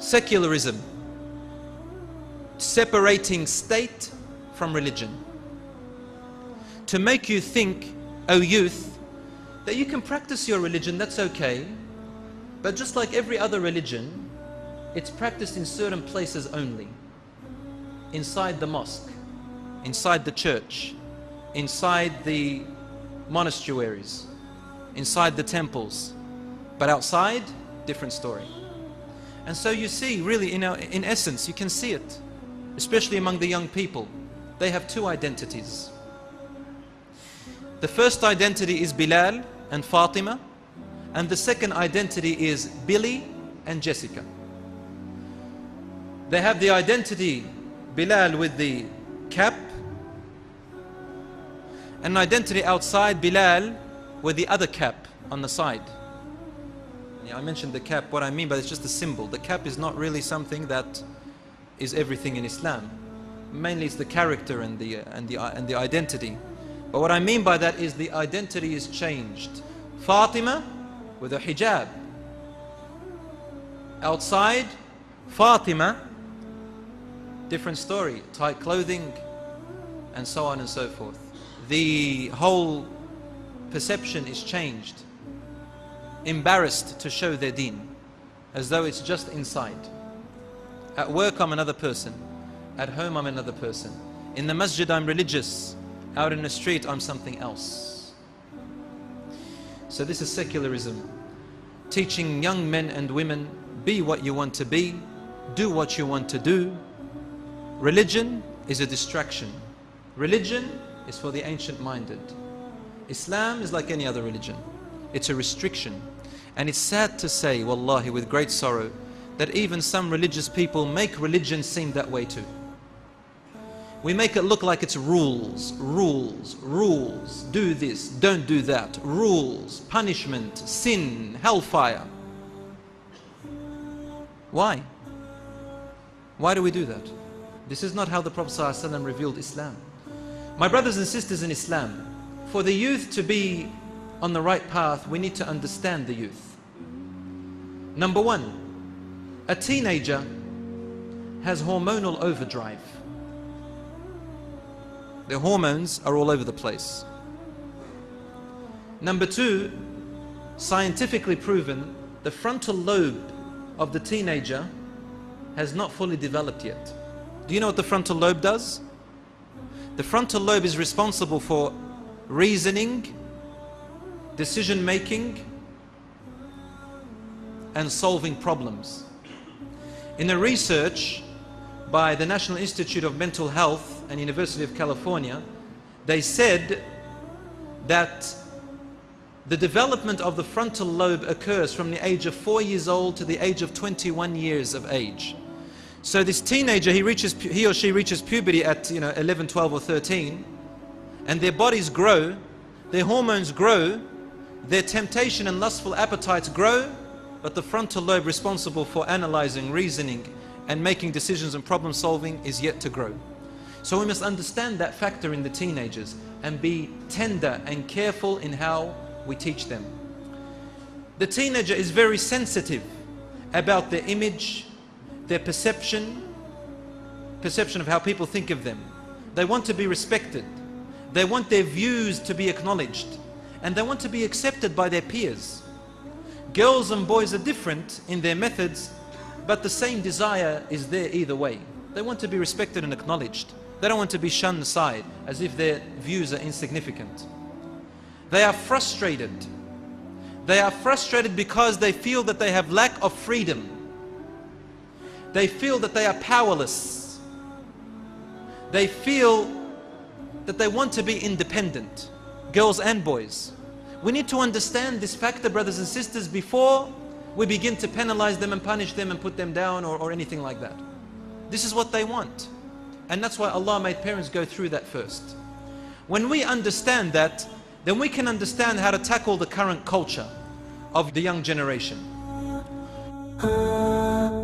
Secularism, separating state from religion, to make you think, O youth, that you can practice your religion, that's okay, but just like every other religion, it's practiced in certain places only. Inside the mosque, inside the church, inside the monasteries, inside the temples, but outside, different story. And so you see, really, in essence, you can see it, especially among the young people. They have two identities. The first identity is Bilal and Fatima, and the second identity is Billy and Jessica. They have the identity Bilal with the cap, and an identity outside Bilal with the other cap on the side. I mentioned the cap, what I mean by it's just a symbol. The cap is not really something that is everything in Islam. Mainly it's the character and the identity. But what I mean by that is the identity is changed. Fatima with a hijab. Outside, Fatima, different story, tight clothing, and so on and so forth. The whole perception is changed. Embarrassed to show their deen, as though it's just inside. At work I'm another person, at home I'm another person. In the masjid I'm religious, out in the street I'm something else. So this is secularism, teaching young men and women, be what you want to be, do what you want to do. Religion is a distraction. Religion is for the ancient-minded. Islam is like any other religion. It's a restriction. And it's sad to say, wallahi, with great sorrow, that even some religious people make religion seem that way too. We make it look like it's rules, rules, rules. Do this, don't do that. Rules, punishment, sin, hellfire. Why? Why do we do that? This is not how the Prophet ﷺ revealed Islam. My brothers and sisters in Islam, for the youth to be on the right path, we need to understand the youth. Number one, a teenager has hormonal overdrive. Their hormones are all over the place. Number two, scientifically proven, the frontal lobe of the teenager has not fully developed yet. Do you know what the frontal lobe does? The frontal lobe is responsible for reasoning, decision making, and solving problems. In a research by the National Institute of Mental Health and University of California, they said that the development of the frontal lobe occurs from the age of 4 years old to the age of 21 years of age. So this teenager, he or she reaches puberty at 11, 12 or 13, and their bodies grow, their hormones grow, their temptation and lustful appetites grow, but the frontal lobe responsible for analyzing, reasoning, and making decisions and problem solving is yet to grow. So we must understand that factor in the teenagers and be tender and careful in how we teach them. The teenager is very sensitive about their image, their perception of how people think of them. They want to be respected. They want their views to be acknowledged. And they want to be accepted by their peers. Girls and boys are different in their methods, but the same desire is there either way. They want to be respected and acknowledged. They don't want to be shunned aside as if their views are insignificant. They are frustrated. They are frustrated because they feel that they have lack of freedom. They feel that they are powerless. They feel that they want to be independent, girls and boys. We need to understand this factor, brothers and sisters, before we begin to penalize them and punish them and put them down or anything like that. This is what they want. And that's why Allah made parents go through that first. When we understand that, then we can understand how to tackle the current culture of the young generation. Ah